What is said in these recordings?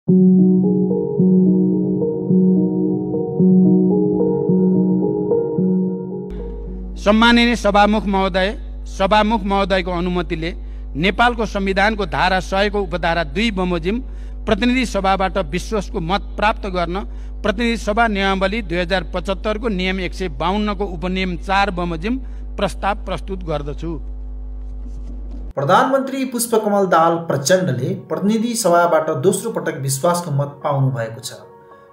सम्माननीय सभामुख महोदयको अनुमतिले नेपालको संविधानको धारा 100 को उपधारा 2 बमोजिम प्रतिनिधि सभाबाट विश्वासको मत प्राप्त गर्न प्रतिनिधि सभा नियमावली 2075 को नियम 152 को उपनियम 4 बमोजिम प्रस्ताव प्रस्तुत गर्दछु। प्रधानमन्त्री पुष्पकमल दाहाल प्रचण्डले प्रतिनिधि सभाबाट दोस्रो पटक विश्वासको मत पाउनु भएको छ।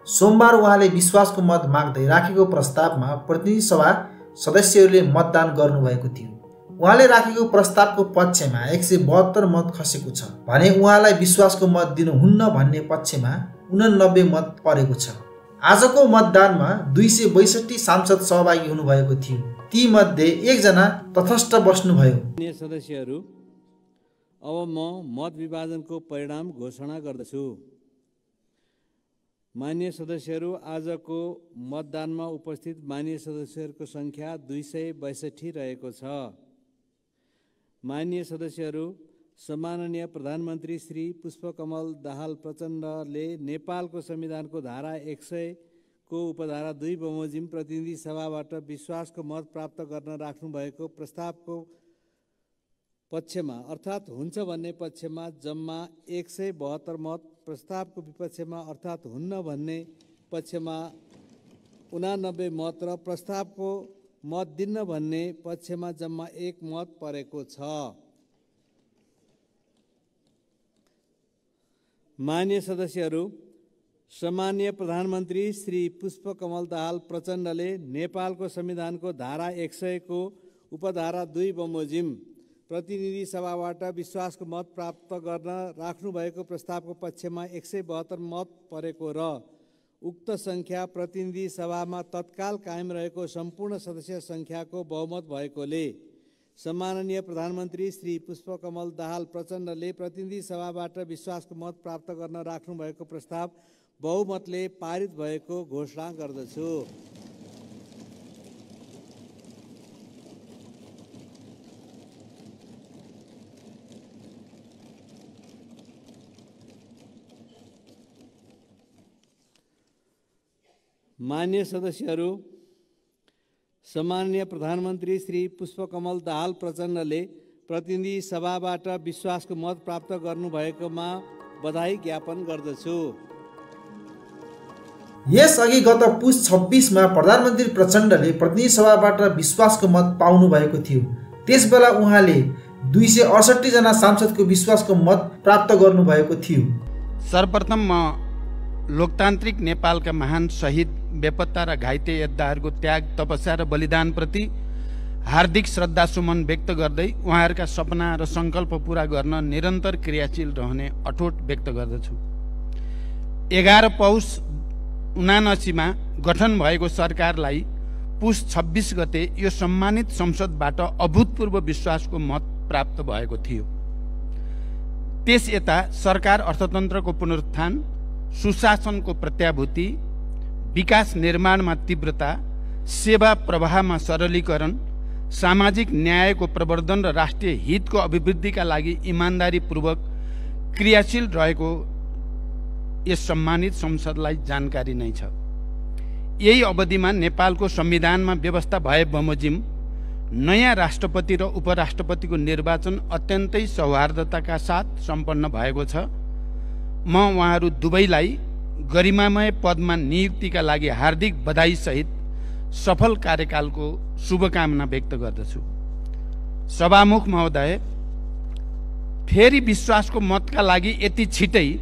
सोमबार उहाँले विश्वासको मत माग्दै राखेको प्रस्तावमा प्रतिनिधि सभा सदस्यहरूले मतदान गर्नुभएको थियो। उहाँले राखेको प्रस्तावको पक्षमा 172 मत खसेको छ भने उहाँलाई विश्वासको मत दिनुहुन्न भन्ने पक्षमा 89 मत परेको छ। आजको मतदानमा 262 सांसद सहभागी हुनुभएको थियो। ती मध्ये 1 जना तटस्थ बस्नुभयो। सदस्यहरू, अब म मत विभाजनको परिणाम घोषणा गर्दछु। मान्य सदस्यहरू, आजको मतदानमा उपस्थित मान्य सदस्यहरूको संख्या 262 रहेको छ। मान्य सदस्यहरू, सम्माननीय प्रधानमन्त्री श्री पुष्पकमल दाहाल प्रचण्डले नेपालको संविधानको धारा 100 को उपधारा 2 बमोजिम प्रतिनिधि सभाबाट विश्वासको मत प्राप्त गर्न राख्नुभएको प्रस्तावको पक्षमा अर्थात् हुन्छ भन्ने पक्षमा जम्मा 172 मत, प्रस्तावको विपक्षमा अर्थात् हुन्न भन्ने पक्षमा 89 मत र प्रस्तावको मत दिन्न भन्ने पक्षमा जम्मा 1 मत परेको छ। मान्य सदस्यहरू, सम्माननीय प्रधानमन्त्री श्री पुष्पकमल दाहाल प्रचण्डले नेपालको संविधानको धारा 100 को उपधारा 2 बमोजिम प्रतिनिधि सभाबाट विश्वासको मत प्राप्त गर्न राख्नुभएको प्रस्तावको पक्षमा 172 मत परेको र उक्त संख्या प्रतिनिधि सभामा तत्काल कायम रहेको सम्पूर्ण सदस्य संख्याको बहुमत भएकोले सम्माननीय प्रधानमन्त्री श्री पुष्पकमल दाहाल प्रचण्डले प्रतिनिधि सभाबाट विश्वासको मत प्राप्त गर्न राख्नुभएको प्रस्ताव बहुमतले पारित भएको घोषणा गर्दछु। मान्य सदस्यहरू, सम्माननीय प्रधानमन्त्री श्री पुष्पकमल दाहाल प्रचण्डले प्रतिनिधि सभाबाट विश्वासको मत प्राप्त गर्नुभएकोमा बधाई ज्ञापन गर्दछु। यसअघि गत पुस 26 मा प्रधानमन्त्री प्रचण्डले प्रतिनिधि सभाबाट विश्वासको मत पाउनु भएको थियो। त्यसबेला उहाँले 268 जना सांसदको विश्वासको मत प्राप्त गर्नुभएको थियो। सर्वप्रथम म लोकतान्त्रिक नेपालका महान शहीद, बेपत्ता र घाइते योद्धाहरूको त्याग, तपस्या र बलिदानप्रति हार्दिक श्रद्धासुमन व्यक्त गर्दै उहाँहरूका सपना र सङ्कल्प पूरा गर्न निरन्तर क्रियाशील रहने अठोट व्यक्त गर्दछु। 11 पौष 79 मा गठन भएको सरकारलाई पुस 26 गते यो सम्मानित संसदबाट अभूतपूर्व विश्वासको मत प्राप्त भएको थियो। त्यस यता सरकार अर्थतन्त्रको पुनरुत्थान, सुशासनको प्रत्याभूति, विकास निर्माणमा तीव्रता, सेवा प्रवाहमा सरलीकरण, सामाजिक न्यायको प्रवर्धन र राष्ट्रिय हितको अभिवृद्धिका लागि इमानदारीपूर्वक क्रियाशील रहेको यस सम्मानित संसदलाई जानकारी नै छ। यही अवधिमा नेपालको संविधानमा व्यवस्था भए बमोजिम नयाँ राष्ट्रपति र उपराष्ट्रपतिको निर्वाचन अत्यन्तै सौहार्दताका साथ सम्पन्न भएको छ। म उहाँहरू दुवैलाई गरिमामय पदमा नियुक्तिका लागि हार्दिक बधाई सहित सफल कार्यकालको शुभकामना व्यक्त गर्दछु। सभामुख महोदय, फेरि विश्वासको मतका लागि यति छिटै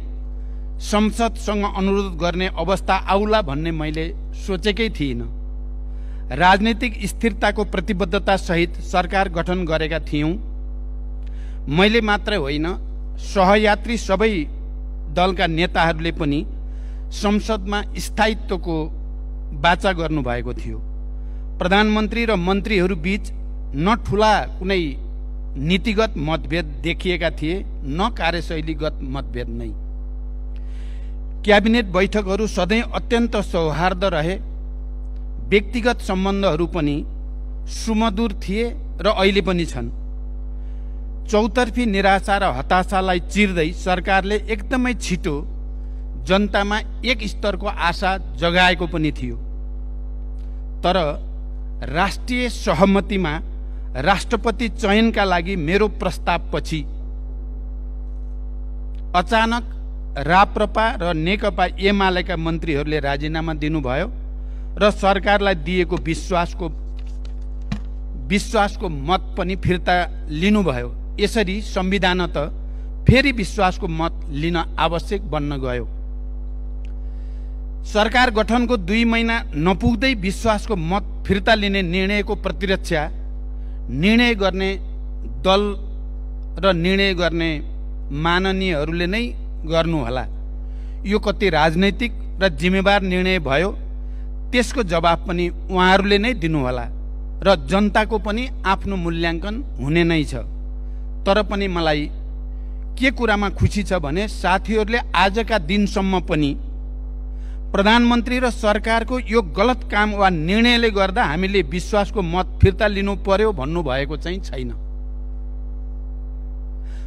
संसदसँग अनुरोध गर्ने अवस्था आउला भन्ने मैले सोचेकै थिइनँ। राजनीतिक स्थिरताको प्रतिबद्धता सहित सरकार गठन गरेका थियौँ। मैले मात्रै होइन, सहयात्री सबै दलका नेताहरूले पनि संसदमा स्थायित्वको वाचा गर्नुभएको थियो। प्रधानमन्त्री र मन्त्रीहरू बीच न ठुला कुनै नीतिगत मतभेद देखिएका थिए, न कार्यशैलीगत मतभेद नै। क्याबिनेट बैठकहरू सधैँ अत्यन्त सौहार्द रहे। व्यक्तिगत सम्बन्धहरू पनि सुमधुर थिए र अहिले पनि छन्। चौतर्फी निराशा र हताशालाई चिर्दै सरकारले एकदमै छिटो जनतामा एक स्तरको आशा जगाएको पनि थियो। तर राष्ट्रिय सहमतिमा राष्ट्रपति चयनका लागि मेरो प्रस्तावपछि अचानक राप्रपा र नेकपा एमालेका मन्त्रीहरूले राजीनामा दिनुभयो र सरकारलाई दिएको विश्वासको मत पनि फिर्ता लिनुभयो। यसरी संविधान त फेरि विश्वासको मत लिन आवश्यक बन्न गयो। सरकार गठनको 2 महिना नपुग्दै विश्वासको मत फिर्ता लिने निर्णयको प्रतिरक्षा निर्णय गर्ने दल र निर्णय गर्ने माननीयहरूले नै गर्नुहोला। यो कति राजनैतिक र जिम्मेवार निर्णय भयो त्यसको जवाब पनि उहाँहरूले नै दिनुहोला र जनताको पनि आफ्नो मूल्याङ्कन हुने नै छ। तर पनि मलाई के कुरामा खुसी छ भने साथीहरूले आजका दिनसम्म पनि प्रधानमन्त्री र सरकारको यो गलत काम वा निर्णयले गर्दा हामीले विश्वासको मत फिर्ता लिनु पर्यो भन्नुभएको चाहिँ छैन।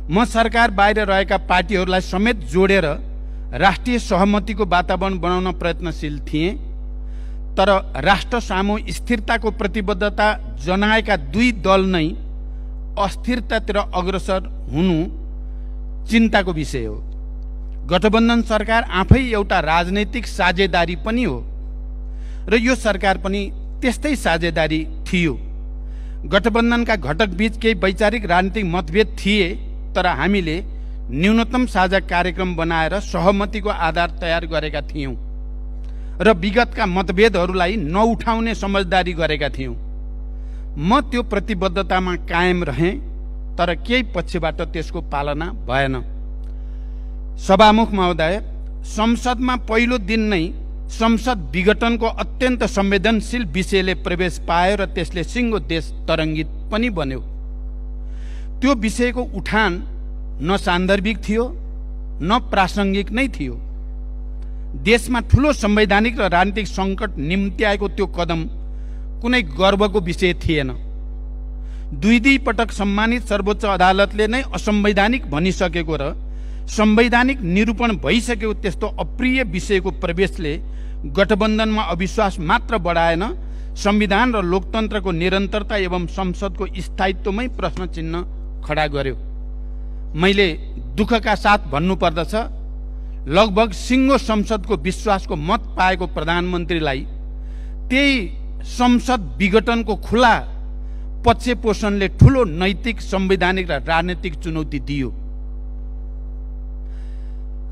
म सरकार बाहिर रहेका पार्टीहरूलाई समेत जोडेर राष्ट्रिय सहमतिको वातावरण बनाउन प्रयत्नशील थिएँ। तर राष्ट्र सामु स्थिरताको प्रतिबद्धता जनाएका 2 दल नै अस्थिरतातिर अग्रसर हुनु चिन्ताको विषय हो। गठबन्धन सरकार आफै एउटा राजनैतिक साझेदारी पनि हो र यो सरकार पनि त्यस्तै साझेदारी थियो। गठबन्धनका घटक बीच केही वैचारिक राजनीतिक मतभेद थिए, तर हामीले न्यूनतम साझा कार्यक्रम बनाएर सहमतिको आधार तयार गरेका थियौं र विगतका मतभेदहरूलाई नउठाउने समझदारी गरेका थियौं। म त्यो प्रतिबद्धतामा कायम रहेँ, तर केही पक्षबाट त्यसको पालना भएन। सभामुख महोदय, संसदमा पहिलो दिन नै संसद विघटनको अत्यन्त संवेदनशील विषयले प्रवेश पायो र त्यसले सिङ्गो देश तरङ्गित पनि बन्यो। त्यो विषयको उठान न सान्दर्भिक थियो न प्रासङ्गिक नै थियो। देशमा ठूलो संवैधानिक र राजनीतिक सङ्कट निम्त्याएको त्यो कदम कुनै गर्वको विषय थिएन। 2 पटक सम्मानित सर्वोच्च अदालतले नै असंवैधानिक भनिसकेको र संवैधानिक निरूपण भइसकेको त्यस्तो अप्रिय विषयको प्रवेशले गठबन्धनमा अविश्वास मात्र बढाएन, संविधान र लोकतन्त्रको निरन्तरता एवं संसदको स्थायित्वमै प्रश्न चिन्ह खडा गर्यो। मैले दुःखका साथ भन्नुपर्दछ, लगभग सिङ्गो संसदको विश्वासको मत पाएको प्रधानमन्त्रीलाई त्यही संसद विघटनको खुला पक्षपोषणले ठूलो नैतिक, संवैधानिक र राजनीतिक चुनौती दियो।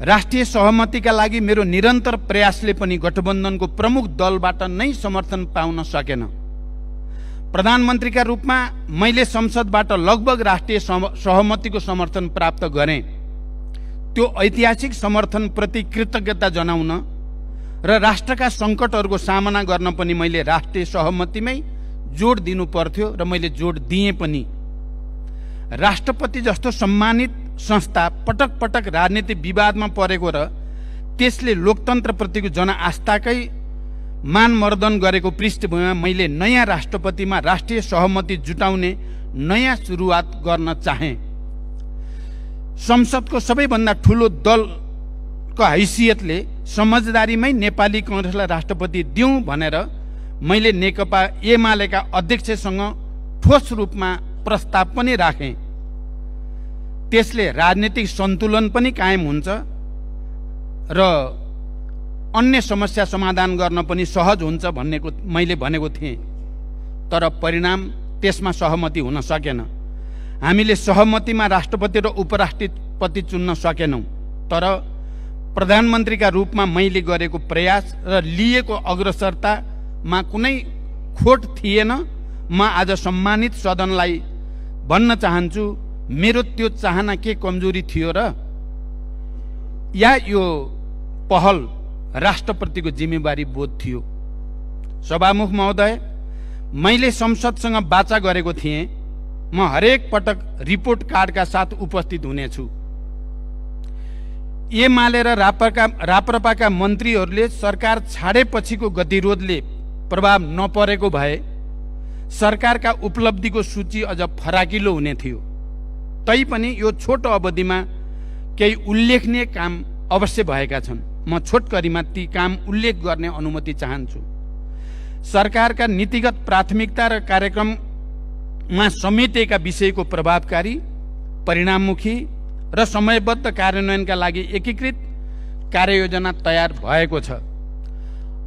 राष्ट्रिय सहमतिका लागि मेरो निरन्तर प्रयासले पनि गठबन्धनको प्रमुख दलबाट नै समर्थन पाउन सकेन। प्रधानमन्त्रीका रूपमा मैले संसदबाट लगभग राष्ट्रिय सहमतिको समर्थन प्राप्त गरेँ। त्यो ऐतिहासिक समर्थनप्रति कृतज्ञता जनाउन र राष्ट्रका सङ्कटहरूको सामना गर्न पनि मैले राष्ट्रिय सहमतिमै जोड दिनु पर्थ्यो र मैले जोड दिएँ पनि। राष्ट्रपति जस्तो सम्मानित संस्था पटक पटक राजनीतिक विवादमा परेको र त्यसले लोकतन्त्रप्रतिको जनआस्थाकै मानमर्दन गरेको पृष्ठभूमिमा मैले नयाँ राष्ट्रपतिमा राष्ट्रिय सहमति जुटाउने नयाँ सुरुवात गर्न चाहेँ। संसदको सबैभन्दा ठूलो दलको हैसियतले समझदारीमै नेपाली कांग्रेसलाई राष्ट्रपति दिउँ भनेर मैले नेकपा एमालेका अध्यक्षसँग ठोस रूपमा प्रस्ताव पनि राखेँ। त्यसले राजनीतिक सन्तुलन पनि कायम हुन्छ र अन्य समस्या समाधान गर्न पनि सहज हुन्छ भन्नेको मैले भनेको थिएँ। तर परिणाम त्यसमा सहमति हुन सकेन। हामीले सहमतिमा राष्ट्रपति र उपराष्ट्रपति चुन्न सकेनौं। तर प्रधानमन्त्रीका रूपमा मैले गरेको प्रयास र लिएको अग्रसरतामा कुनै खोट थिएन। म आज सम्मानित सदनलाई भन्न चाहन्छु, मेरो त्यो चाहना के कमजोरी थियो र या यो पहल राष्ट्रप्रतिको जिम्मेवारी बोध थियो। सभामुख महोदय, मैले संसदसँग वाचा गरेको थिएँ, म हरेक पटक रिपोर्ट कार्डका साथ उपस्थित हुनेछु। एमाले र राप्रपाका मन्त्रीहरूले सरकार छाडेपछिको गतिरोधले प्रभाव नपरेको भए सरकारका उपलब्धिको सूची अझ फराकिलो हुने थियो। तैपनि यो छोटो अवधिमा केही उल्लेखनीय काम अवश्य भएका छन्। म छोटकरीमा ती काम उल्लेख गर्ने अनुमति चाहन्छु। सरकारका नीतिगत प्राथमिकता र कार्यक्रममा समेटिएका विषयको प्रभावकारी, परिणाममुखी र समयबद्ध कार्यान्वयनका लागि एकीकृत कार्ययोजना तयार भएको छ।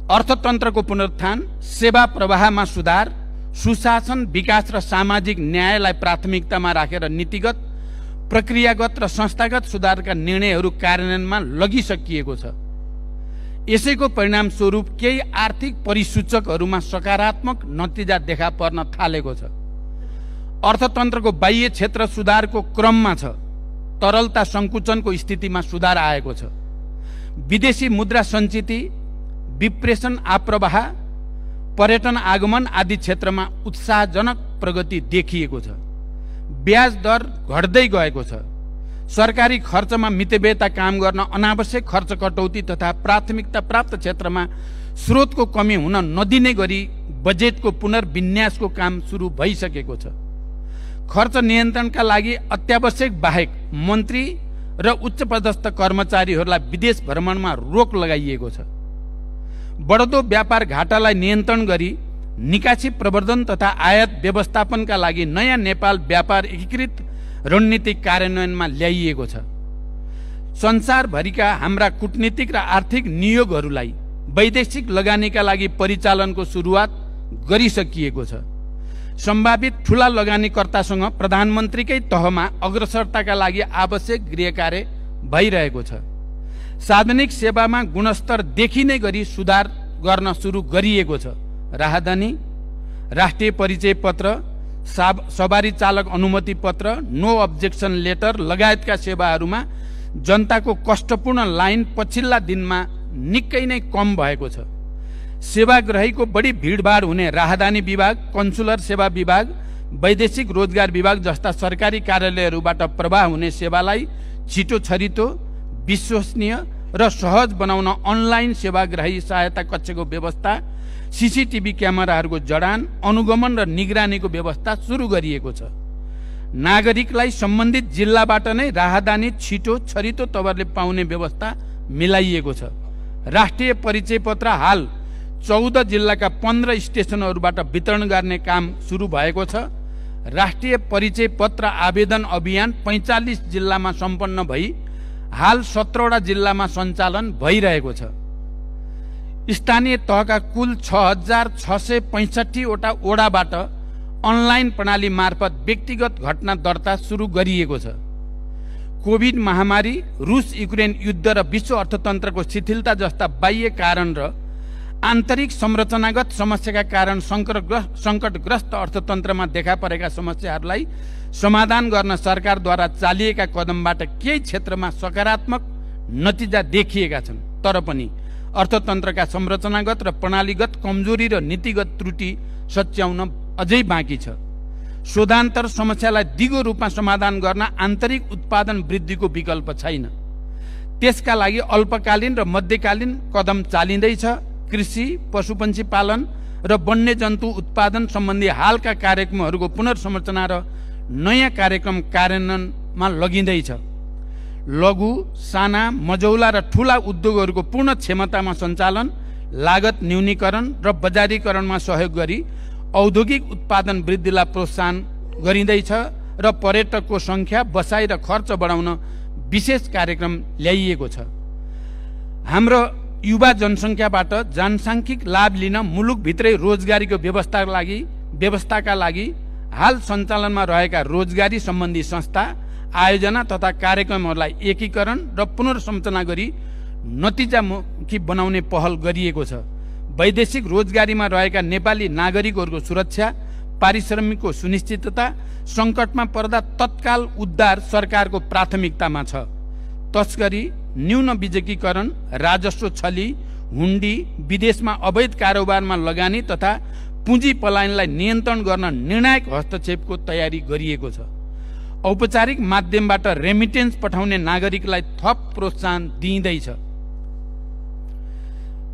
अर्थतन्त्रको पुनरुत्थान, सेवा प्रवाहमा सुधार, सुशासन, विकास र सामाजिक न्यायलाई प्राथमिकतामा राखेर नीतिगत, प्रक्रियागत र संस्थागत सुधारका निर्णयहरू कार्यान्वयनमा लगिसकिएको छ। यसैको परिणामस्वरूप केही आर्थिक परिसूचकहरूमा सकारात्मक नतिजा देखा पर्न थालेको छ। अर्थतन्त्रको बाह्य क्षेत्र सुधारको क्रममा छ। तरलता सङ्कुचनको स्थितिमा सुधार आएको छ। विदेशी मुद्रा सञ्चिति, विप्रेषण आप्रवाह, पर्यटन आगमन आदि क्षेत्रमा उत्साहजनक प्रगति देखिएको छ। ब्याज दर घट्दै गएको छ। सरकारी खर्चमा मितव्ययता काम गर्न अनावश्यक खर्च कटौती तथा प्राथमिकता प्राप्त क्षेत्रमा स्रोतको कमी हुन नदिने गरी बजेटको पुनर्विन्यासको काम सुरु भइसकेको छ। खर्च नियन्त्रणका लागि अत्यावश्यक बाहेक मन्त्री र उच्चपदस्थ कर्मचारीहरूलाई विदेश भ्रमणमा रोक लगाइएको छ। बढ्दो व्यापार घाटालाई नियन्त्रण गरी निकासी प्रवर्धन तथा आयात व्यवस्थापनका लागि नयाँ नेपाल व्यापार एकीकृत रणनीति कार्यान्वयनमा ल्याइएको छ। संसारभरिका हाम्रा कूटनीतिक र आर्थिक नियोगहरूलाई वैदेशिक लगानीका लागि परिचालनको सुरुवात गरिसकिएको छ। सम्भावित ठूला लगानीकर्तासँग प्रधानमन्त्रीकै तहमा अग्रसरताका लागि आवश्यक गृहकार्य भइरहेको छ। सार्वजनिक सेवामा गुणस्तर देखिने गरी सुधार गर्न सुरु गरिएको छ। राहदानी, राष्ट्रिय परिचय पत्र, सवारी चालक अनुमति पत्र, नो अब्जेक्सन लेटर लगायतका सेवाहरूमा जनताको कष्टपूर्ण लाइन पछिल्ला दिनमा निकै नै कम भएको छ। सेवाग्राहीको बढी भिडभाड हुने राहदानी विभाग, कन्सुलर सेवा विभाग, वैदेशिक रोजगार विभाग जस्ता सरकारी कार्यालयहरूबाट प्रवाह हुने सेवालाई छिटो छरितो, विश्वसनीय र सहज बनाउन अनलाइन सेवाग्राही सहायता कक्षको व्यवस्था, सीसीटीभी क्यामेराहरूको जडान, अनुगमन र निगरानीको व्यवस्था सुरु गरिएको छ। नागरिकलाई सम्बन्धित जिल्लाबाट नै राहदानी छिटो छरितो तवरले पाउने व्यवस्था मिलाइएको छ। राष्ट्रिय परिचय पत्र हाल 14 जिल्लाका 15 स्टेशनहरूबाट वितरण गर्ने काम सुरु भएको छ। राष्ट्रिय परिचय पत्र आवेदन अभियान 45 जिल्लामा सम्पन्न भई हाल 17वटा जिल्लामा सञ्चालन भइरहेको छ। स्थानीय तहका कुल 6665 वटा ओडाबाट अनलाइन प्रणाली मार्फत व्यक्तिगत घटना दर्ता सुरु गरिएको छ। कोभिड महामारी, रुस युक्रेन युद्ध र विश्व अर्थतन्त्रको शिथिलता जस्ता बाह्य कारण र आन्तरिक संरचनागत समस्याका कारण सङ्कटग्रस्त अर्थतन्त्रमा देखा परेका समस्याहरूलाई समाधान गर्न सरकारद्वारा चालिएका कदमबाट केही क्षेत्रमा सकारात्मक नतिजा देखिएका छन्। तर पनि अर्थतन्त्रका संरचनागत र प्रणालीगत कमजोरी र नीतिगत त्रुटि सच्याउन अझै बाँकी छ। शोधान्तर समस्यालाई दिगो रूपमा समाधान गर्न आन्तरिक उत्पादन वृद्धिको विकल्प छैन। त्यसका लागि अल्पकालीन र मध्यकालीन कदम चालिँदैछ। कृषि, पशुपन्छी पालन र वन्यजन्तु उत्पादन सम्बन्धी हालका कार्यक्रमहरूको पुनर्संरचना र नयाँ कार्यक्रम कार्यान्वयनमा लगिँदैछ। लघु, साना, मझौला र ठूला उद्योगहरूको पूर्ण क्षमतामा सञ्चालन, लागत न्यूनीकरण र बजारीकरणमा सहयोग गरी औद्योगिक उत्पादन वृद्धिलाई प्रोत्साहन गरिँदैछ र पर्यटकको सङ्ख्या, बसाइ र खर्च बढाउन विशेष कार्यक्रम ल्याइएको छ। हाम्रो युवा जनसङ्ख्याबाट जनसाङ्ख्यिक लाभ लिन मुलुकभित्रै रोजगारीको व्यवस्थाका लागि हाल सञ्चालनमा रहेका रोजगारी सम्बन्धी संस्था, आयोजना तथा कार्यक्रमहरूलाई एकीकरण र पुनर्संरचना गरी नतिजामुखी बनाउने पहल गरिएको छ। वैदेशिक रोजगारीमा रहेका नेपाली नागरिकहरूको सुरक्षा, पारिश्रमिकको सुनिश्चितता, सङ्कटमा पर्दा तत्काल उद्धार सरकारको प्राथमिकतामा छ। तस्करी, न्यून विकेन्द्रीकरण, राजस्व छली, हुन्डी, विदेशमा अवैध कारोबारमा लगानी तथा पुँजी पलायनलाई नियन्त्रण गर्न निर्णायक हस्तक्षेपको तयारी गरिएको छ। औपचारिक माध्यमबाट रेमिटेन्स पठाउने नागरिकलाई थप प्रोत्साहन दिइँदैछ।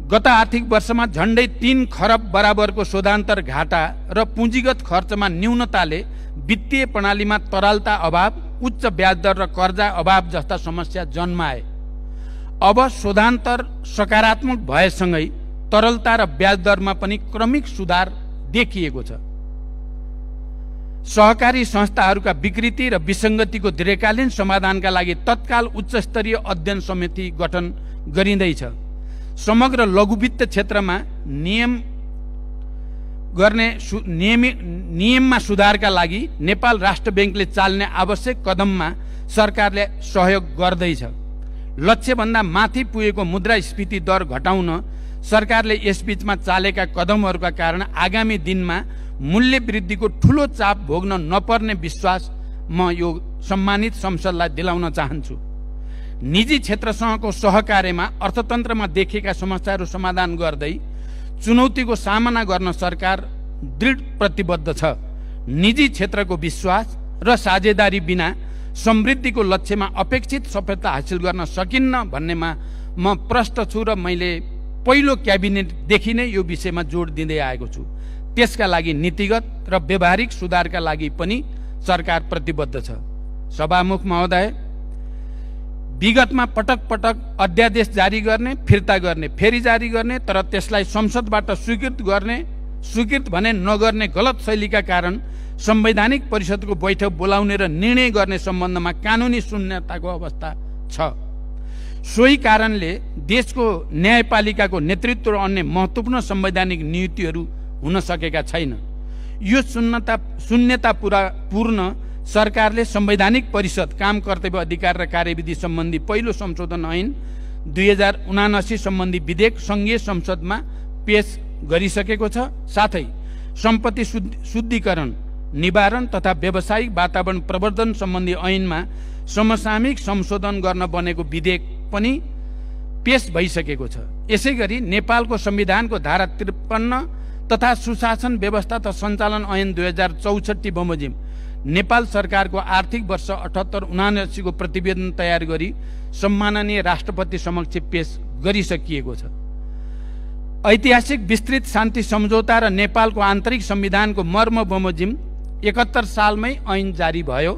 गत आर्थिक वर्षमा झण्डै 3 खरब बराबरको शोधान्तर घाटा र पुँजीगत खर्चमा न्यूनताले वित्तीय प्रणालीमा तरलता अभाव, उच्च ब्याजदर र कर्जा अभाव जस्ता समस्या जन्माए। अब शोधान्तर सकारात्मक भएसँगै तरलता र ब्याज दरमा पनि क्रमिक सुधार देखिएको छ। सहकारी संस्थाहरूका विकृति र विसङ्गतिको दीर्घकालीन समाधानका लागि तत्काल उच्चस्तरीय अध्ययन समिति गठन गरिँदैछ। समग्र लघुवित्त क्षेत्रमा नियममा सुधारका लागि नेपाल राष्ट्र ब्याङ्कले चाल्ने आवश्यक कदममा सरकारले सहयोग गर्दैछ। लक्ष्यभन्दा माथि पुगेको मुद्रास्फीति दर घटाउन सरकारले यसबीचमा चालेका कदमहरूका कारण आगामी दिनमा मूल्य वृद्धिको ठूलो चाप भोग्न नपर्ने विश्वास म यो सम्मानित संसदलाई दिलाउन चाहन्छु। निजी क्षेत्रसँगको सहकार्यमा अर्थतन्त्रमा देखिएका समस्याहरू समाधान गर्दै चुनौतीको सामना गर्न सरकार दृढ प्रतिबद्ध छ। निजी क्षेत्रको विश्वास र साझेदारी बिना समृद्धिको लक्ष्यमा अपेक्षित सफलता हासिल गर्न सकिन्न भन्नेमा म प्रष्ट छु र मैले पहिलो क्याबिनेटदेखि नै यो विषयमा जोड दिँदै आएको छु। त्यसका लागि नीतिगत र व्यवहारिक सुधारका लागि पनि सरकार प्रतिबद्ध छ। सभामुख महोदय, विगतमा पटक पटक अध्यादेश जारी गर्ने, फिर्ता गर्ने, फेरि जारी गर्ने, तर त्यसलाई संसदबाट स्वीकृत भने नगर्ने गलत शैलीका कारण संवैधानिक परिषदको बैठक बोलाउने र निर्णय गर्ने सम्बन्धमा कानुनी शून्यताको अवस्था छ। सोही कारणले देशको न्यायपालिकाको नेतृत्व र अन्य महत्त्वपूर्ण संवैधानिक नीतिहरू हुन सकेका छैन। यो शून्यता पूर्ण सरकारले संवैधानिक परिषद, काम कर्तव्य अधिकार र कार्यविधि सम्बन्धी पहिलो संशोधन ऐन 2079 सम्बन्धी विधेयक संघीय संसदमा पेश गरिसकेको छ। साथै सम्पत्ति शुद्धिकरण, निवारण तथा व्यावसायिक वातावरण प्रवर्धन सम्बन्धी ऐनमा समसामयिक संशोधन गर्न बनेको विधेयक पनि पेश भइसकेको छ। यसैगरी नेपालको संविधानको धारा 53 तथा सुशासन व्यवस्था तथा सञ्चालन ऐन 2064 बमोजिम नेपाल सरकारको आर्थिक वर्ष 78-79 को प्रतिवेदन तयार गरी सम्माननीय राष्ट्रपति समक्ष पेश गरिसकिएको छ। ऐतिहासिक विस्तृत शान्ति सम्झौता र नेपालको आन्तरिक संविधानको मर्म बमोजिम 71 सालमै ऐन जारी भयो।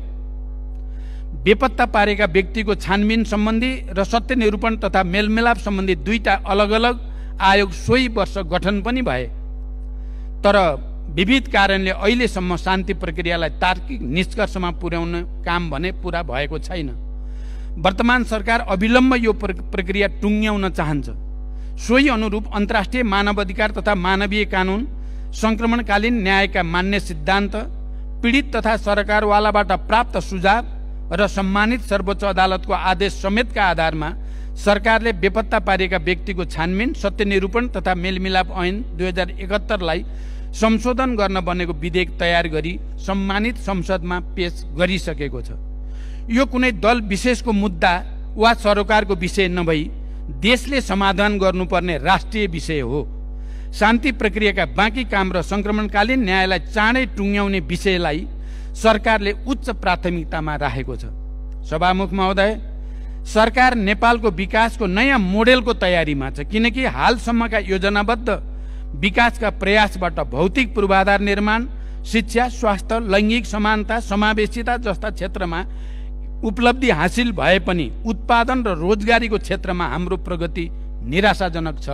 बेपत्ता पारेका व्यक्तिको छानबिन सम्बन्धी र सत्य निरूपण तथा मेलमिलाप सम्बन्धी दुईटा अलग अलग आयोग सोही वर्ष गठन पनि भए। तर विविध कारणले अहिलेसम्म शान्ति प्रक्रियालाई तार्किक निष्कर्षमा पुर्याउने काम भने पूरा भएको छैन। वर्तमान सरकार अविलम्ब यो प्रक्रिया टुङ्ग्याउन चाहन्छ। सोही अनुरूप अन्तर्राष्ट्रिय मानवाधिकार तथा मानवीय कानुन, संक्रमणकालीन न्यायका मान्य सिद्धान्त, पीडित तथा सरकारवालाबाट प्राप्त सुझाव र सम्मानित सर्वोच्च अदालतको आदेश समेतका आधारमा सरकारले बेपत्ता पारेका व्यक्तिको छानबिन, सत्य निरूपण तथा मेलमिलाप ऐन 2071 लाई संशोधन गर्न बनेको विधेयक तयार गरी सम्मानित संसदमा पेश गरिसकेको छ। यो कुनै दल विशेषको मुद्दा वा सरकारको विषय नभई देशले समाधान गर्नुपर्ने राष्ट्रिय विषय हो। शान्ति प्रक्रियाका बाँकी काम र संक्रमणकालीन न्यायलाई चाँडै टुङ्ग्याउने विषयलाई सरकारले उच्च प्राथमिकतामा राखेको छ। सभामुख महोदय, सरकार नेपालको विकासको नयाँ मोडेलको तयारीमा छ, किनकि हालसम्मका योजनाबद्ध विकासका प्रयासबाट भौतिक पूर्वाधार निर्माण, शिक्षा, स्वास्थ्य, लैङ्गिक समानता, समावेशिता जस्ता क्षेत्रमा उपलब्धि हासिल भए पनि उत्पादन र रोजगारीको क्षेत्रमा हाम्रो प्रगति निराशाजनक छ।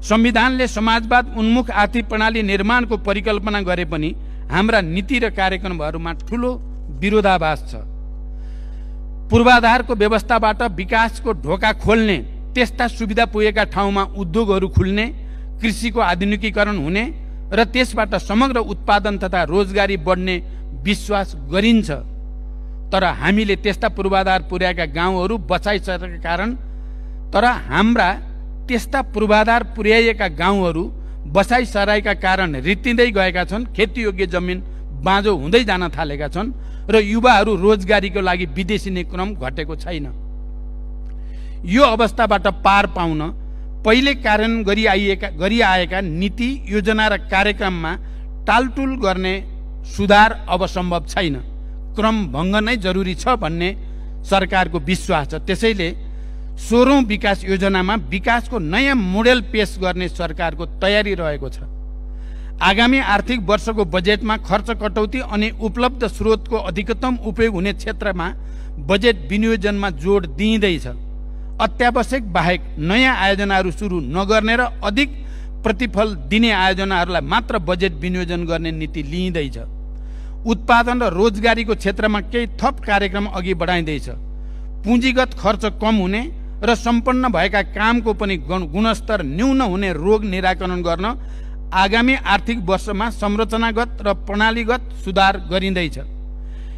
संविधानले समाजवाद उन्मुख आर्थिक प्रणाली निर्माणको परिकल्पना गरे पनि हाम्रा नीति र कार्यक्रमहरूमा ठूलो विरोधाभास छ। पूर्वाधारको व्यवस्थाबाट विकासको ढोका खोल्ने, त्यस्ता सुविधा पुगेका ठाउँमा उद्योगहरू खुल्ने, कृषिको आधुनिकीकरण हुने र त्यसबाट समग्र उत्पादन तथा रोजगारी बढ्ने विश्वास गरिन्छ। तर हामीले त्यस्ता पूर्वाधार पुर्याएका गाउँहरू बचाइसकेका कारण हाम्रा त्यस्ता पूर्वाधार पुर्याएका गाउँहरू बसाइसराएका कारण रित्तिँदै गएका छन्। खेतीयोग्य जमिन बाँझो हुँदै जान थालेका छन् र युवाहरू रोजगारीको लागि विदेशिने क्रम घटेको छैन। यो अवस्थाबाट पार पाउन पहिले कार्यान्वयन गरिआएका नीति, योजना र कार्यक्रममा टालटुल गर्ने सुधार अब सम्भव छैन। क्रम भङ्ग नै जरुरी छ भन्ने सरकारको विश्वास छ। त्यसैले 16औं विकास योजनामा विकासको नयाँ मोडेल पेश गर्ने सरकारको तयारी रहेको छ। आगामी आर्थिक वर्षको बजेटमा खर्च कटौती अनि उपलब्ध स्रोतको अधिकतम उपयोग हुने क्षेत्रमा बजेट विनियोजनमा जोड दिइँदैछ। अत्यावश्यक बाहेक नयाँ आयोजनाहरू सुरु नगर्ने र अधिक प्रतिफल दिने आयोजनाहरूलाई मात्र बजेट विनियोजन गर्ने नीति लिइँदैछ। उत्पादन र रोजगारीको क्षेत्रमा केही थप कार्यक्रम अघि बढाइँदैछ। पुँजीगत खर्च कम हुने र सम्पन्न भएका कामको पनि गुणस्तर न्यून हुने रोग निराकरण गर्न आगामी आर्थिक वर्षमा संरचनागत र प्रणालीगत सुधार गरिँदैछ।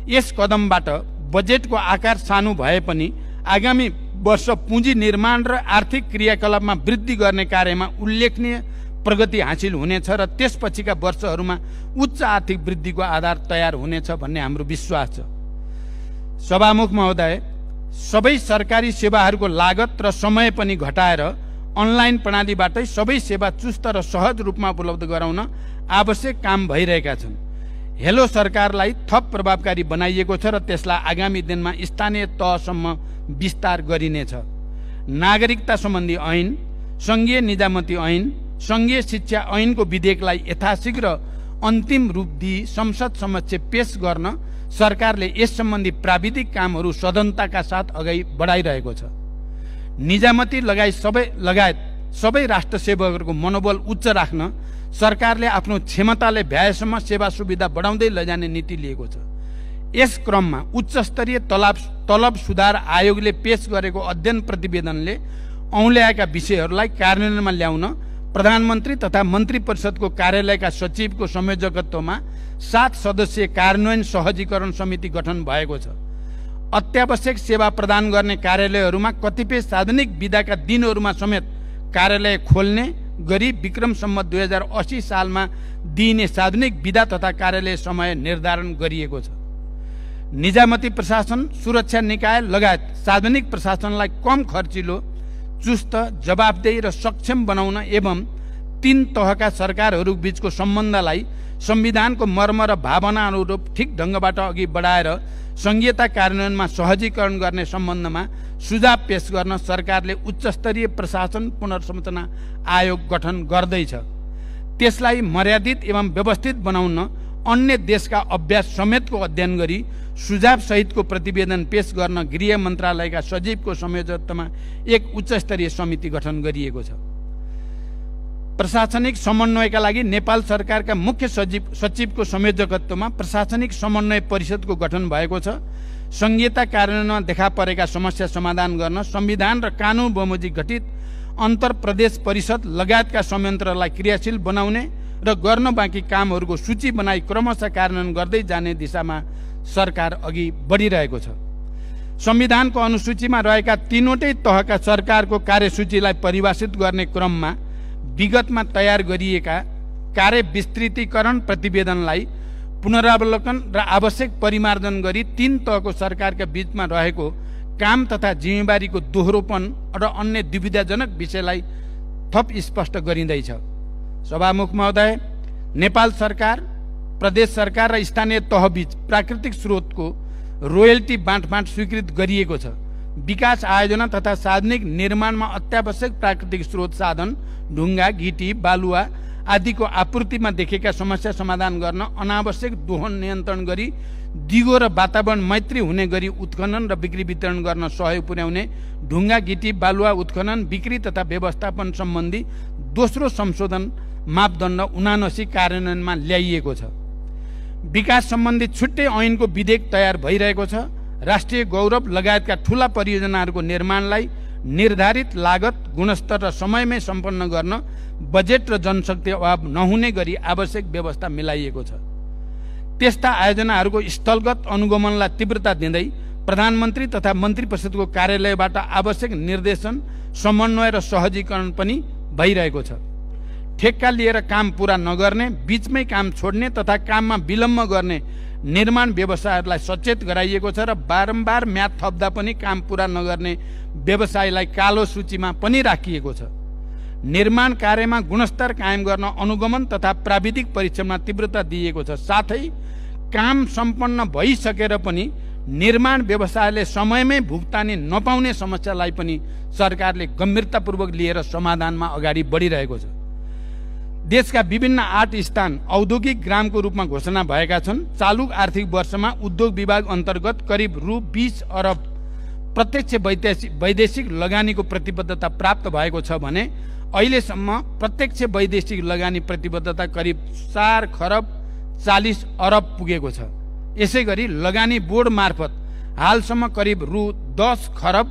यस कदमबाट बजेटको आकार सानो भए पनि आगामी वर्ष पुँजी निर्माण र आर्थिक क्रियाकलापमा वृद्धि गर्ने कार्यमा उल्लेखनीय प्रगति हासिल हुनेछ र त्यसपछिका वर्षहरूमा उच्च आर्थिक वृद्धिको आधार तयार हुनेछ भन्ने हाम्रो विश्वास छ। सभामुख महोदय, सबै सरकारी सेवाहरूको लागत र समय पनि घटाएर अनलाइन प्रणालीबाटै सबै सेवा चुस्त र सहज रूपमा उपलब्ध गराउन आवश्यक काम भइरहेका छन्। हेलो सरकारलाई थप प्रभावकारी बनाइएको छ र त्यसलाई आगामी दिनमा स्थानीय तहसम्म विस्तार गरिनेछ। नागरिकता सम्बन्धी ऐन, सङ्घीय निजामती ऐन, सङ्घीय शिक्षा ऐनको विधेयकलाई यथाशीघ्र अन्तिम रूप दिई संसद समक्ष पेश गर्न सरकारले यस सम्बन्धी प्राविधिक कामहरू सदनताका साथ अगाडि बढाइरहेको छ। निजामती लगायत सबै राष्ट्र सेवकहरूको मनोबल उच्च राख्न सरकारले आफ्नो क्षमताले भ्याएसम्म सेवा सुविधा बढाउँदै लैजाने नीति लिएको छ। यस क्रममा उच्चस्तरीय तलब सुधार आयोगले पेश गरेको अध्ययन प्रतिवेदनले औल्याएका विषयहरूलाई कार्यान्वयनमा ल्याउन प्रधानमन्त्री तथा मन्त्री परिषदको कार्यालयका सचिवको संयोजकत्वमा 7 सदस्यीय कार्यान्वयन सहजीकरण समिति गठन भएको छ। अत्यावश्यक सेवा प्रदान गर्ने कार्यालयहरूमा कतिपय सार्वजनिक विधाका दिनहरूमा समेत कार्यालय खोल्ने गरी विक्रम सम्वत 2080 सालमा दिइने सार्वजनिक विधा तथा कार्यालय समय निर्धारण गरिएको छ। निजामती प्रशासन, सुरक्षा निकाय लगायत सार्वजनिक प्रशासनलाई कम खर्चिलो, चुस्त, जवाबदेही र सक्षम बनाउन एवं 3 तहका सरकारहरू बीचको सम्बन्धलाई संविधानको मर्म र भावना अनुरूप ठिक ढङ्गबाट अघि बढाएर संघीयता कार्यान्वयनमा सहजीकरण गर्ने सम्बन्धमा सुझाव पेश गर्न सरकारले उच्चस्तरीय प्रशासन पुनर्संरचना आयोग गठन गर्दैछ। त्यसलाई मर्यादित एवं व्यवस्थित बनाउन अन्य देशका अभ्यास समेतको अध्ययन गरी सुझाव सहितको प्रतिवेदन पेश गर्न गृह मन्त्रालयका सचिवको संयोजकत्वमा एक उच्चस्तरीय समिति गठन गरिएको छ। प्रशासनिक समन्वयका लागि नेपाल सरकारका मुख्य सचिवको संयोजकत्वमा प्रशासनिक समन्वय परिषदको गठन भएको छ। संघीयता कार्यान्वयनमा देखा परेका समस्या समाधान गर्न संविधान र कानून बमोजिम गठित अन्तर प्रदेश परिषद लगायतका संयन्त्रलाई क्रियाशील बनाउने र गर्न बाँकी कामहरूको सूची बनाई क्रमशः कार्यान्वयन गर्दै जाने दिशामा सरकार अघि बढिरहेको छ। संविधानको अनुसूचीमा रहेका 3वटै तहका सरकारको कार्यसूचीलाई परिभाषित गर्ने क्रममा विगतमा तयार गरिएका कार्य विस्तृतीकरण प्रतिवेदनलाई पुनरावलोकन र आवश्यक परिमार्जन गरी 3 तहको सरकारका बीचमा रहेको काम तथा जिम्मेवारीको दोहोरोपन र अन्य दुविधाजनक विषयलाई थप स्पष्ट गरिँदैछ। सभामुख महोदय, नेपाल सरकार, प्रदेश सरकार र स्थानीय तहबीच प्राकृतिक स्रोतको रोयल्टी बाँडफाँड स्वीकृत गरिएको छ। विकास आयोजना तथा सार्वजनिक निर्माणमा अत्यावश्यक प्राकृतिक स्रोत साधन, ढुङ्गा, गिटी, बालुवा आदिको आपूर्तिमा देखेका समस्या समाधान गर्न अनावश्यक दोहन नियन्त्रण गरी दिगो र वातावरण मैत्री हुने गरी उत्खनन र बिक्री वितरण गर्न सहयोग पुर्याउने ढुङ्गा, गिटी, बालुवा उत्खनन, बिक्री तथा व्यवस्थापन सम्बन्धी दोस्रो संशोधन मापदण्ड 79 कार्यान्वयनमा ल्याइएको छ। विकास सम्बन्धी छुट्टै ऐनको विधेयक तयार भइरहेको छ। राष्ट्रिय गौरव लगायतका ठूला परियोजनाहरूको निर्माणलाई निर्धारित लागत, गुणस्तर र समयमै सम्पन्न गर्न बजेट र जनशक्ति अभाव नहुने गरी आवश्यक व्यवस्था मिलाइएको छ। त्यस्ता आयोजनाहरूको स्थलगत अनुगमनलाई तीव्रता दिँदै प्रधानमन्त्री तथा मन्त्री परिषदको कार्यालयबाट आवश्यक निर्देशन, समन्वय र सहजीकरण पनि भइरहेको छ। ठेक्का लिएर काम पूरा नगर्ने, बीचमै काम छोड्ने तथा काममा विलम्ब गर्ने निर्माण व्यवसायहरूलाई सचेत गराइएको छ र बारम्बार म्याद थप्दा पनि काम पूरा नगर्ने व्यवसायलाई कालो सूचीमा पनि राखिएको छ। निर्माण कार्यमा गुणस्तर कायम गर्न अनुगमन तथा प्राविधिक परीक्षणमा तीव्रता दिइएको छ। साथै काम सम्पन्न भइसकेर पनि निर्माण व्यवसायले समयमै भुक्तानी नपाउने समस्यालाई पनि सरकारले गम्भीरतापूर्वक लिएर समाधानमा अगाडि बढिरहेको छ। देशका विभिन्न 8 स्थान औद्योगिक ग्रामको रूपमा घोषणा भएका छन्। चालू आर्थिक वर्षमा उद्योग विभाग अन्तर्गत करिब रु 20 अरब प्रत्यक्ष वैदेशिक लगानीको प्रतिबद्धता प्राप्त भएको छ भने अहिलेसम्म प्रत्यक्ष वैदेशिक लगानी प्रतिबद्धता करिब 4 खरब 40 अरब पुगेको छ। यसैगरी लगानी बोर्ड मार्फत हालसम्म करिब रु 10 खरब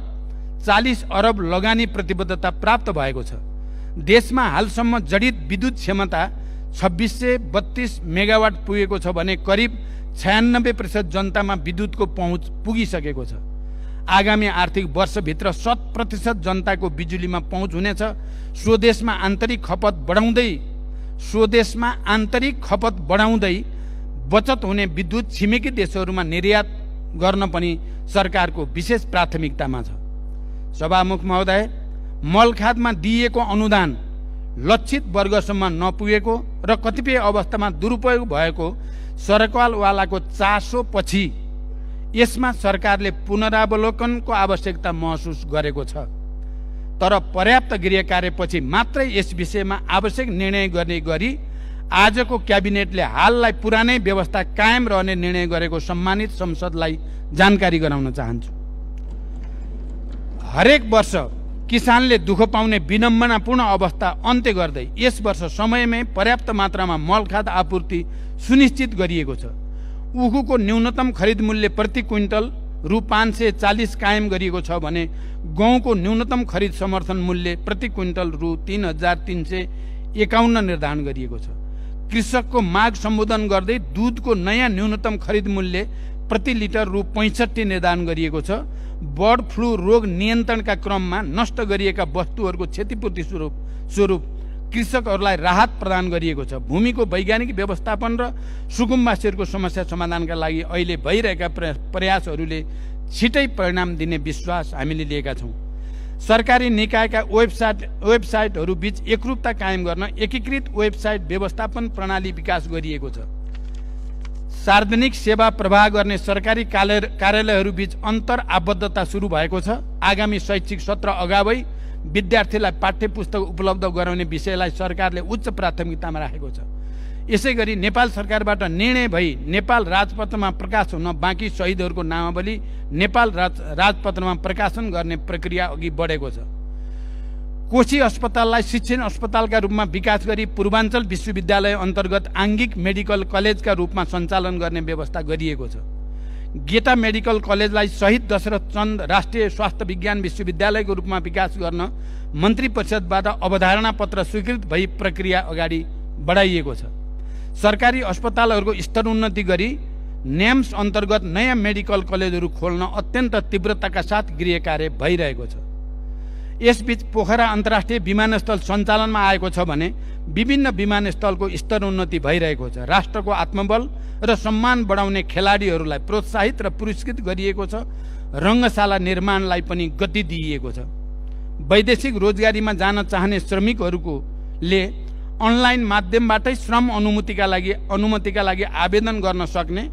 40 अरब लगानी प्रतिबद्धता प्राप्त भएको छ। देशमा हालसम्म जडित विद्युत क्षमता 2632 मेगावाट पुगेको छ भने करिब 96% जनतामा विद्युतको पहुँच पुगिसकेको छ। आगामी आर्थिक वर्षभित्र 100% जनताको बिजुलीमा पहुँच हुनेछ। स्वदेशमा आन्तरिक खपत बढाउँदै बचत हुने विद्युत छिमेकी देशहरूमा निर्यात गर्न पनि सरकारको विशेष प्राथमिकतामा छ। सभामुख महोदय, मलखादमा दिइएको अनुदान लक्षित वर्गसम्म नपुगेको र कतिपय अवस्थामा दुरुपयोग भएको सरकारवालाको चासोपछि यसमा सरकारले पुनरावलोकनको आवश्यकता महसुस गरेको छ। तर पर्याप्त गृह कार्यपछि मात्रै यस विषयमा आवश्यक निर्णय गर्ने गरी आजको क्याबिनेटले हाललाई पुरानै व्यवस्था कायम रहने निर्णय गरेको सम्मानित संसदलाई जानकारी गराउन चाहन्छु। हरेक वर्ष किसानले दुःख पाउने विडम्बनापूर्ण अवस्था अन्त्य गर्दै यस वर्ष समयमै पर्याप्त मात्रामा मलखाद आपूर्ति सुनिश्चित गरिएको छ। उखुको न्यूनतम खरिद मूल्य प्रति क्विन्टल रु 540 कायम गरिएको छ भने गहुँको न्यूनतम खरिद समर्थन मूल्य प्रति क्विन्टल रु 3351 निर्धारण गरिएको छ। कृषकको माग सम्बोधन गर्दै दूधको नयाँ न्यूनतम खरिद मूल्य प्रति लिटर रु 65 निर्धारण गरिएको छ। बर्ड फ्लू रोग नियन्त्रणका क्रममा नष्ट गरिएका वस्तुहरूको क्षतिपूर्ति स्वरूप कृषकहरूलाई राहत प्रदान गरिएको छ। भूमिको वैज्ञानिक व्यवस्थापन र सुकुम्बासीहरूको समस्या समाधानका लागि अहिले भइरहेका प्रयासहरूले छिटै परिणाम दिने विश्वास हामीले लिएका छौँ। सरकारी निकायका वेबसाइटहरू बीच एकरूपता कायम गर्न एकीकृत वेबसाइट व्यवस्थापन प्रणाली विकास गरिएको छ। सार्वजनिक सेवा प्रवाह गर्ने सरकारी कार्यालयहरू बीच अन्तर आबद्धता सुरु भएको छ। आगामी शैक्षिक सत्र अगावै विद्यार्थीलाई पाठ्य पुस्तक उपलब्ध गराउने विषयलाई सरकारले उच्च प्राथमिकतामा राखेको छ। यसैगरी नेपाल सरकारबाट निर्णय भई नेपाल राजपत्रमा प्रकाश हुन बाँकी शहीदहरूको नामावली नेपाल राजपत्रमा प्रकाशन गर्ने प्रक्रिया अघि बढेको छ। कोशी अस्पताललाई शिक्षण अस्पतालका रूपमा विकास गरी पूर्वाञ्चल विश्वविद्यालय अन्तर्गत आङ्गिक मेडिकल कलेजका रूपमा सञ्चालन गर्ने व्यवस्था गरिएको छ। गेटा मेडिकल कलेजलाई शहीद दशरथ चन्द राष्ट्रिय स्वास्थ्य विज्ञान विश्वविद्यालयको रूपमा विकास गर्न मन्त्री परिषदबाट अवधारणा पत्र स्वीकृत भई प्रक्रिया अगाडि बढाइएको छ। सरकारी अस्पतालहरूको स्तरोन्नति गरी न्याम्स अन्तर्गत नयाँ मेडिकल कलेजहरू खोल्न अत्यन्त तीव्रताका साथ गृह कार्य भइरहेको छ। यसबीच पोखरा अन्तर्राष्ट्रिय विमानस्थल सञ्चालनमा आएको छ भने विभिन्न विमानस्थलको स्तरोन्नति भइरहेको छ। राष्ट्रको आत्मबल र सम्मान बढाउने खेलाडीहरूलाई प्रोत्साहित र पुरस्कृत गरिएको छ। रङ्गशाला निर्माणलाई पनि गति दिइएको छ। वैदेशिक रोजगारीमा जान चाहने श्रमिकहरूले अनलाइन माध्यमबाटै श्रम अनुमतिका लागि आवेदन गर्न सक्ने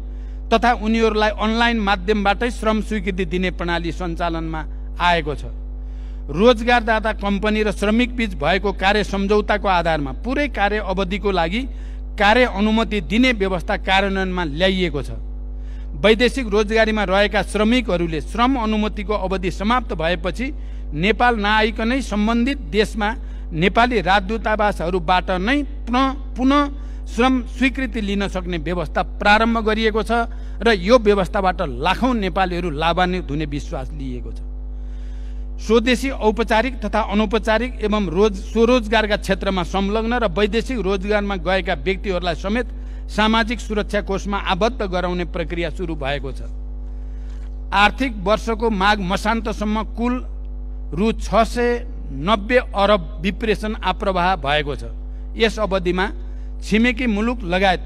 तथा उनीहरूलाई अनलाइन माध्यमबाटै श्रम स्वीकृति दिने प्रणाली सञ्चालनमा आएको छ। रोजगारदाता कम्पनी र श्रमिक बीच भएको कार्य सम्झौताको आधारमा पुरै कार्य अवधिको लागि कार्य अनुमति दिने व्यवस्था कार्यान्वयनमा ल्याइएको छ। वैदेशिक रोजगारीमा रहेका श्रमिकहरूले श्रम अनुमतिको अवधि समाप्त भएपछि नेपाल नआइकनै सम्बन्धित देशमा नेपाली राजदूतावासहरूबाट नै पुनः श्रम स्वीकृति लिन सक्ने व्यवस्था प्रारम्भ गरिएको छ र यो व्यवस्थाबाट लाखौं नेपालीहरू लाभान्वित हुने विश्वास लिएको छ। स्वदेशी औपचारिक तथा अनौपचारिक एवं स्वरोजगारका क्षेत्रमा संलग्न र वैदेशिक रोजगारमा गएका व्यक्तिहरूलाई समेत सामाजिक सुरक्षा कोषमा आबद्ध गराउने प्रक्रिया सुरु भएको छ। आर्थिक वर्षको माघ मसान्तसम्म कुल रु 690 अरब विप्रेषण आप्रवाह भएको छ। यस अवधिमा छिमेकी मुलुक लगायत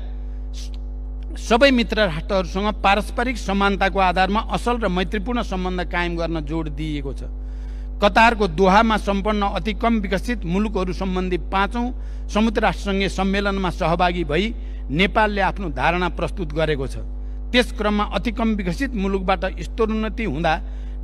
सबै मित्र राष्ट्रहरूसँग पारस्परिक समानताको आधारमा असल र मैत्रीपूर्ण सम्बन्ध कायम गर्न जोड दिइएको छ। कतारको दोहामा सम्पन्न अति कम विकसित मुलुकहरू सम्बन्धी 5औं संयुक्त राष्ट्रसङ्घीय सम्मेलनमा सहभागी भई नेपालले आफ्नो धारणा प्रस्तुत गरेको छ। त्यस क्रममा अति कम विकसित मुलुकबाट स्तरोन्नति हुँदा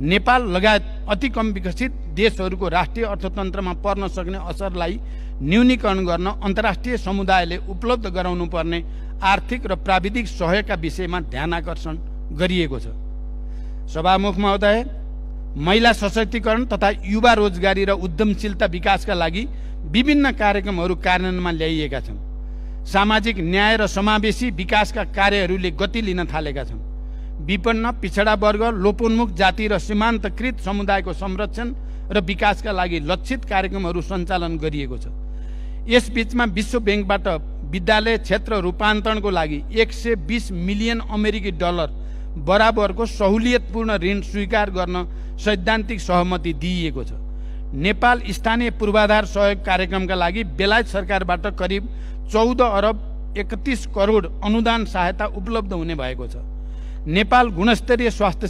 नेपाल लगायत अति कम विकसित देशहरूको राष्ट्रिय अर्थतन्त्रमा पर्न सक्ने असरलाई न्यूनीकरण गर्न अन्तर्राष्ट्रिय समुदायले उपलब्ध गराउनुपर्ने आर्थिक र प्राविधिक सहयोगका विषयमा ध्यान आकर्षण गरिएको छ। सभामुख महोदय, महिला सशक्तिकरण तथा युवा रोजगारी र उद्यमशीलता विकासका लागि विभिन्न कार्यक्रमहरू कार्यान्वयनमा ल्याइएका छन्। सामाजिक न्याय र समावेशी विकासका कार्यहरूले गति लिन थालेका छन्। विपन्न, पिछडा वर्ग, लोपोन्मुख जाति र सीमान्तकृत समुदायको संरक्षण र विकासका लागि लक्षित कार्यक्रमहरू सञ्चालन गरिएको छ। यस बीचमा विश्व बैंकबाट विद्यालय क्षेत्र रूपान्तरणको लागि 120 मिलियन अमेरिकी डलर बराबरको सहुलियतपूर्ण ऋण स्वीकार गर्न सैद्धान्तिक सहमति दिइएको छ। नेपाल स्थानीय पूर्वाधार सहयोग कार्यक्रमका लागि बेलायत सरकारबाट करिब 14 अरब 31 करोड अनुदान सहायता उपलब्ध हुने भएको छ। नेपाल गुणस्तरीय स्वास्थ्य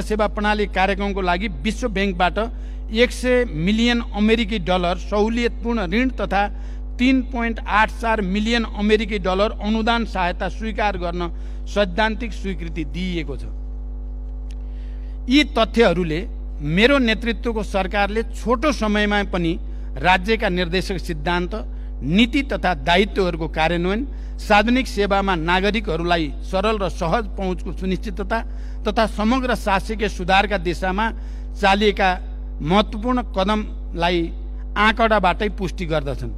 सेवा प्रणाली कार्यक्रमको लागि विश्व बैंकबाट 100 मिलियन अमेरिकी डलर सहुलियतपूर्ण ऋण तथा 3.84 मिलियन अमेरिकी डलर अनुदान सहायता स्वीकार गर्न सैद्धान्तिक स्वीकृति दिइएको छ। यी तथ्यहरूले मेरो नेतृत्वको सरकारले छोटो समयमा पनि राज्यका निर्देशक सिद्धान्त, नीति तथा दायित्वहरूको कार्यान्वयन, सार्वजनिक सेवामा नागरिकहरूलाई सरल र सहज पहुँचको सुनिश्चितता तथा समग्र शासकीय सुधारका दिशामा चालिएका महत्त्वपूर्ण कदमलाई आँकडाबाटै पुष्टि गर्दछन्।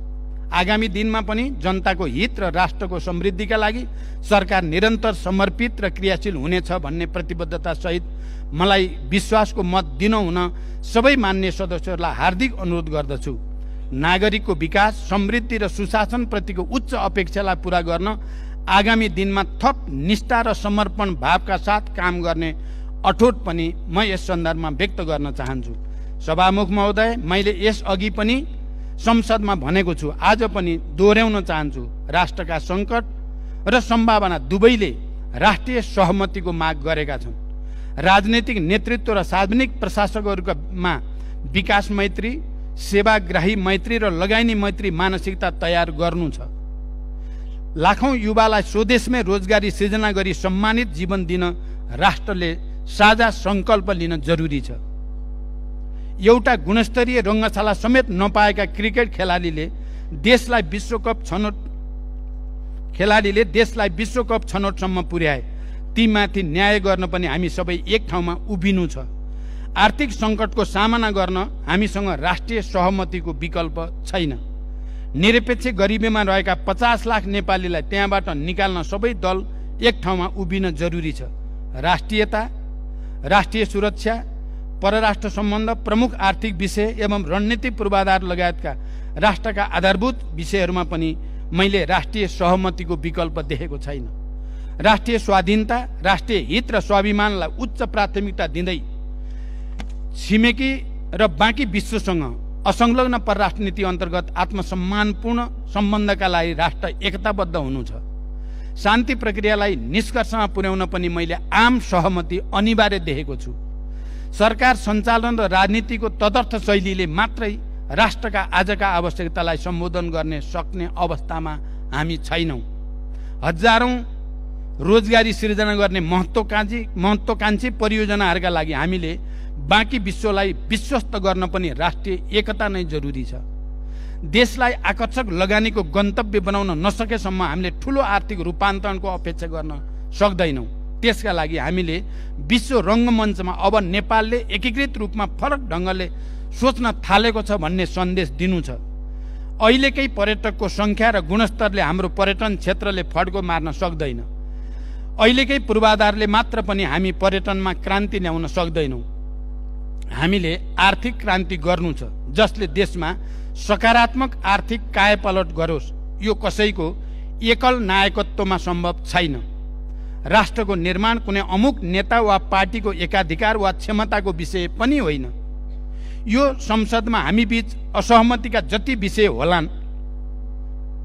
आगामी दिनमा पनि जनताको हित र राष्ट्रको समृद्धिका लागि सरकार निरन्तर समर्पित र क्रियाशील हुनेछ भन्ने प्रतिबद्धता सहित मलाई विश्वासको मत दिनुहुन सबै मान्य सदस्यहरूलाई हार्दिक अनुरोध गर्दछु। नागरिकको विकास, समृद्धि र सुशासन प्रतिको उच्च अपेक्षालाई पूरा गर्न आगामी दिनमा थप निष्ठा र समर्पण भावका साथ काम गर्ने अठोट पनि म यस सन्दर्भमा व्यक्त गर्न चाहन्छु। सभामुख महोदय, मैले यस अघि पनि संसदमा भनेको छु, आज पनि दोहोर्याउन चाहन्छु। राष्ट्रका सङ्कट र सम्भावना दुवैले राष्ट्रिय सहमतिको माग गरेका छन्। राजनैतिक नेतृत्व र सार्वजनिक प्रशासकहरूमा विकास मैत्री, सेवाग्राही मैत्री र लगानी मैत्री मानसिकता तयार गर्नु छ। लाखौं युवालाई स्वदेशमै रोजगारी सृजना गरी सम्मानित जीवन दिन राष्ट्रले साझा सङ्कल्प लिन जरुरी छ। एउटा गुणस्तरीय रङ्गशाला समेत नपाएका क्रिकेट खेलाडीले देशलाई विश्वकप छनौटसम्म पुर्याए। तीमाथि न्याय गर्न पनि हामी सबै एक ठाउँमा उभिनु छ। आर्थिक सङ्कटको सामना गर्न हामीसँग राष्ट्रिय सहमतिको विकल्प छैन। निरपेक्ष गरिबीमा रहेका 50 लाख नेपालीलाई त्यहाँबाट निकाल्न सबै दल एक ठाउँमा उभिन जरुरी छ। राष्ट्रियता, राष्ट्रिय सुरक्षा, परराष्ट्र सम्बन्ध, प्रमुख आर्थिक विषय एवं रणनीतिक पूर्वाधार लगायतका राष्ट्रका आधारभूत विषयहरूमा पनि मैले राष्ट्रिय सहमतिको विकल्प देखेको छैन। राष्ट्रिय स्वाधीनता, राष्ट्रिय हित र स्वाभिमानलाई उच्च प्राथमिकता दिँदै छिमेकी र बाँकी विश्वसँग असंलग्न परराष्ट्र नीति अन्तर्गत आत्मसम्मानपूर्ण सम्बन्धका लागि राष्ट्र एकताबद्ध हुनु छ। शान्ति प्रक्रियालाई निष्कर्षमा पुर्याउन पनि मैले आम सहमति अनिवार्य देखेको छु। सरकार सञ्चालन र राजनीतिको तदर्थ शैलीले मात्रै राष्ट्रका आजका आवश्यकतालाई सम्बोधन गर्ने सक्ने अवस्थामा हामी छैनौँ। हजारौं रोजगारी सृजना गर्ने महत्त्वकांक्षी परियोजनाहरूका लागि हामीले बाँकी विश्वलाई विश्वस्त गर्न पनि राष्ट्रिय एकता नै जरुरी छ। देशलाई आकर्षक लगानीको गन्तव्य बनाउन नसकेसम्म हामीले ठूलो आर्थिक रूपान्तरणको अपेक्षा गर्न सक्दैनौँ। त्यसका लागि हामीले विश्व रङ्गमञ्चमा अब नेपालले एकीकृत रूपमा फरक ढङ्गले सोच्न थालेको छ भन्ने सन्देश दिनु छ। अहिलेकै पर्यटकको सङ्ख्या र गुणस्तरले हाम्रो पर्यटन क्षेत्रले फड्को मार्न सक्दैन। अहिलेकै पूर्वाधारले मात्र पनि हामी पर्यटनमा क्रान्ति ल्याउन सक्दैनौँ। हामीले आर्थिक क्रान्ति गर्नु छ जसले देशमा सकारात्मक आर्थिक कायापलट गरोस्। यो कसैको एकल नायकत्वमा सम्भव छैन। राष्ट्रको निर्माण कुनै अमुक नेता वा पार्टीको एकाधिकार वा क्षमताको विषय पनि होइन। यो संसदमा हामी बीच असहमतिका जति विषय होलान्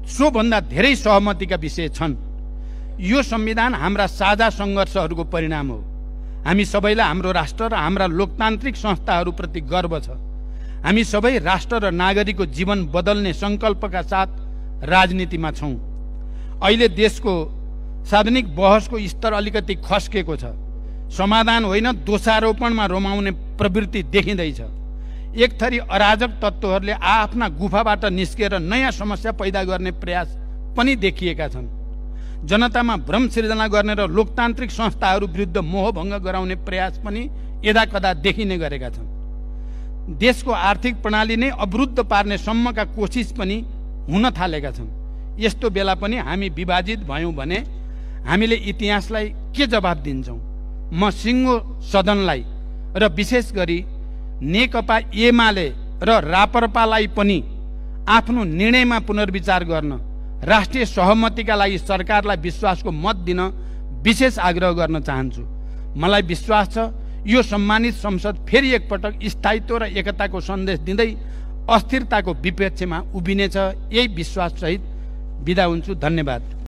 सोभन्दा धेरै सहमतिका विषय छन्। यो संविधान हाम्रा साझा सङ्घर्षहरूको परिणाम हो। हामी सबैलाई हाम्रो राष्ट्र र हाम्रा लोकतान्त्रिक संस्थाहरूप्रति गर्व छ। हामी सबै राष्ट्र र नागरिकको जीवन बदल्ने सङ्कल्पका साथ राजनीतिमा छौँ। अहिले देशको सार्वजनिक बहसको स्तर अलिकति खस्केको छ। समाधान होइन दोषारोपणमा रमाउने प्रवृत्ति देखिँदैछ। एक थरी अराजक तत्त्वहरूले आफ्ना गुफाबाट निस्केर नयाँ समस्या पैदा गर्ने प्रयास पनि देखिएका छन्। जनतामा भ्रम सिर्जना गर्ने र लोकतान्त्रिक संस्थाहरू विरुद्ध मोहभङ्ग गराउने प्रयास पनि यदाकदा देखिने गरेका छन्। देशको आर्थिक प्रणाली नै अवरुद्ध पार्ने सम्मका कोसिस पनि हुन थालेका छन्। यस्तो बेला पनि हामी विभाजित भयौँ भने हामीले इतिहासलाई के जवाब दिन्छौँ? म सिङ्गो सदनलाई र विशेष गरी नेकपा एमाले र राप्रपालाई पनि आफ्नो निर्णयमा पुनर्विचार गर्न, राष्ट्रिय सहमतिका लागि सरकारलाई विश्वासको मत दिन विशेष आग्रह गर्न चाहन्छु। मलाई विश्वास छ यो सम्मानित संसद फेरि एकपटक स्थायित्व र एकताको सन्देश दिँदै अस्थिरताको विपक्षमा उभिनेछ। यही विश्वाससहित बिदा हुन्छु। धन्यवाद।